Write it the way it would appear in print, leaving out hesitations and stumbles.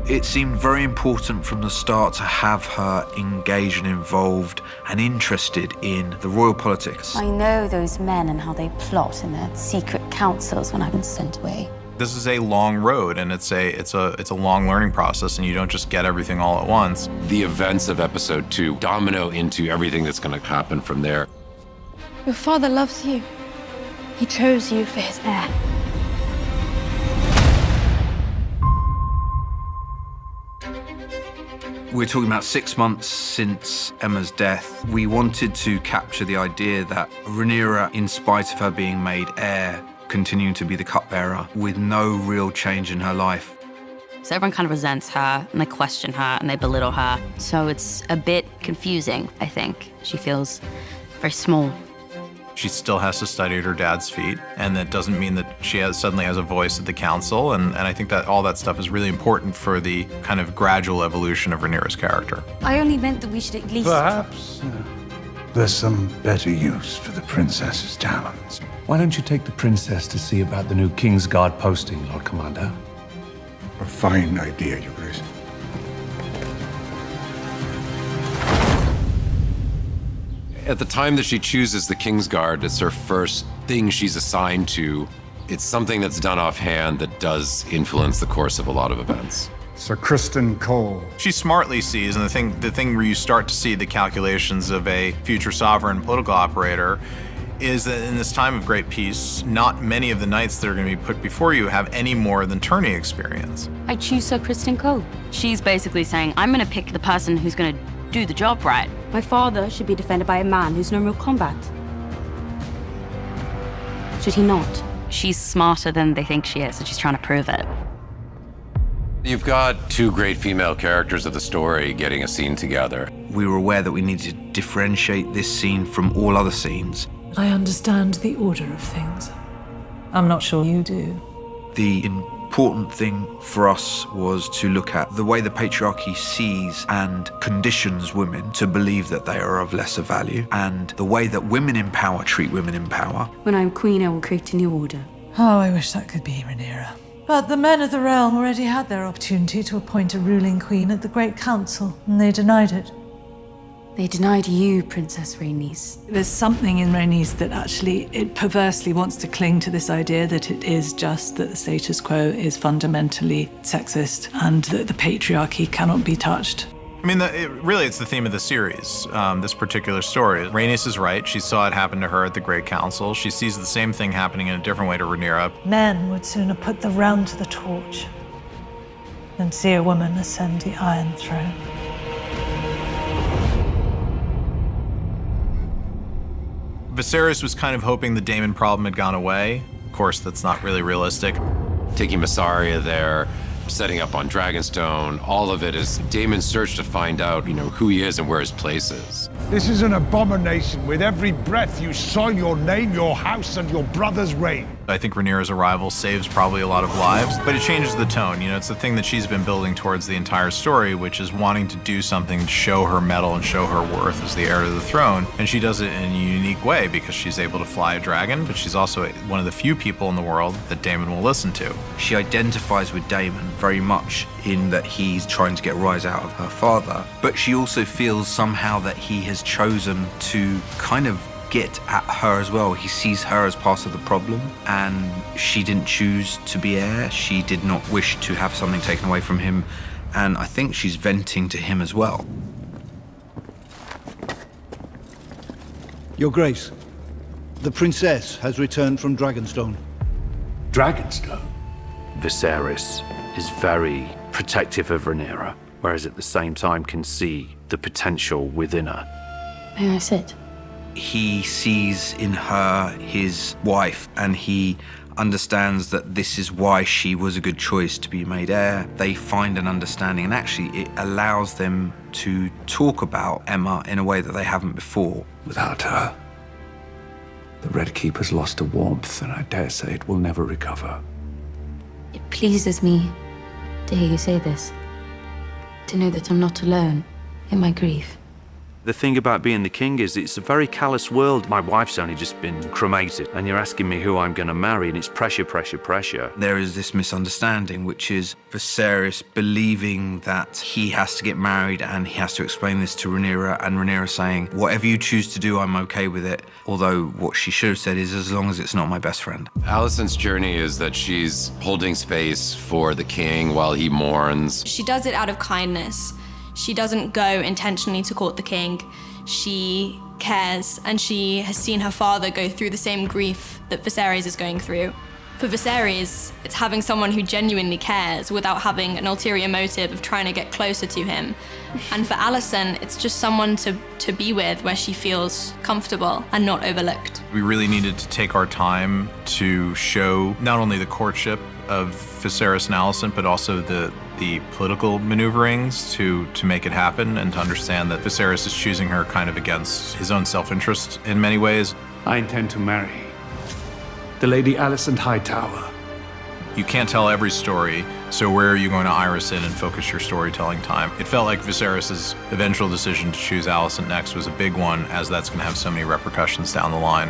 It seemed very important from the start to have her engaged and involved and interested in the royal politics. I know those men and how they plot in their secret councils when I've been sent away. This is a long road, and it's a long learning process, and you don't just get everything all at once. The events of episode 2 domino into everything that's going to happen from there. Your father loves you. He chose you for his heir. We're talking about 6 months since Emma's death. We wanted to capture the idea that Rhaenyra, in spite of her being made heir, continuing to be the cupbearer with no real change in her life. So everyone kind of resents her, and they question her, and they belittle her. So it's a bit confusing, I think. She feels very small. She still has to study at her dad's feet, and that doesn't mean that she suddenly has a voice at the council, and I think that all that stuff is really important for the kind of gradual evolution of Rhaenyra's character. I only meant that we should at least... Perhaps there's some better use for the princess's talents. Why don't you take the princess to see about the new Kingsguard posting, Lord Commander? A fine idea, Your Grace. At the time that she chooses the Kingsguard, it's her first thing she's assigned to. It's something that's done offhand that does influence the course of a lot of events. Sir Criston Cole. She smartly sees, and the thing where you start to see the calculations of a future sovereign political operator is that in this time of great peace, not many of the knights that are going to be put before you have any more than tourney experience. I choose Sir Criston Cole. She's basically saying, I'm going to pick the person who's going to do the job right. My father should be defended by a man who's known real combat. Should he not? She's smarter than they think she is, and she's trying to prove it. You've got 2 great female characters of the story getting a scene together. We were aware that we needed to differentiate this scene from all other scenes. I understand the order of things. I'm not sure you do. The important thing for us was to look at the way the patriarchy sees and conditions women to believe that they are of lesser value, and the way that women in power treat women in power. When I'm queen, I will create a new order. Oh, I wish that could be Rhaenyra. But the men of the realm already had their opportunity to appoint a ruling queen at the Great Council, and they denied it. They denied you, Princess Rhaenys. There's something in Rhaenys that actually, it perversely wants to cling to this idea that it is just that the status quo is fundamentally sexist and that the patriarchy cannot be touched. I mean, it's the theme of the series, this particular story. Rhaenys is right. She saw it happen to her at the Great Council. She sees the same thing happening in a different way to Rhaenyra. Men would sooner put the realm to the torch than see a woman ascend the Iron Throne. Viserys was kind of hoping the Daemon problem had gone away. Of course, that's not really realistic. Taking Massaria there, setting up on Dragonstone, all of it is Daemon's search to find out, who he is and where his place is. This is an abomination. With every breath you soil your name, your house, and your brother's reign. I think Rhaenyra's arrival saves probably a lot of lives, but it changes the tone. It's the thing that she's been building towards the entire story, which is wanting to do something to show her mettle and show her worth as the heir to the throne. And she does it in a unique way because she's able to fly a dragon, but she's also one of the few people in the world that Daemon will listen to. She identifies with Daemon very much in that he's trying to get rise out of her father, but she also feels somehow that he has chosen to kind of get at her as well. He sees her as part of the problem, and she didn't choose to be heir. She did not wish to have something taken away from him, and I think she's venting to him as well. Your Grace, the princess has returned from Dragonstone. Dragonstone? Viserys is very protective of Rhaenyra, whereas at the same time can see the potential within her. May I sit? He sees in her his wife, and he understands that this is why she was a good choice to be made heir. They find an understanding, and actually it allows them to talk about Emma in a way that they haven't before. Without her, the Red Keeper's lost a warmth, and I dare say it will never recover. It pleases me to hear you say this, to know that I'm not alone in my grief. The thing about being the king is it's a very callous world. My wife's only just been cremated, and you're asking me who I'm going to marry, and it's pressure, pressure, pressure. There is this misunderstanding, which is Viserys believing that he has to get married and he has to explain this to Rhaenyra, and Rhaenyra saying, whatever you choose to do, I'm okay with it. Although what she should have said is, as long as it's not my best friend. Alicent's journey is that she's holding space for the king while he mourns. She does it out of kindness. She doesn't go intentionally to court the king. She cares, and she has seen her father go through the same grief that Viserys is going through. For Viserys, it's having someone who genuinely cares without having an ulterior motive of trying to get closer to him. And for Alicent, it's just someone to be with where she feels comfortable and not overlooked. We really needed to take our time to show not only the courtship of Viserys and Alicent, but also the political maneuverings to make it happen, and to understand that Viserys is choosing her kind of against his own self-interest in many ways. I intend to marry the Lady Alicent Hightower. You can't tell every story, so where are you going to iris in and focus your storytelling time? It felt like Viserys' eventual decision to choose Alicent next was a big one, as that's going to have so many repercussions down the line.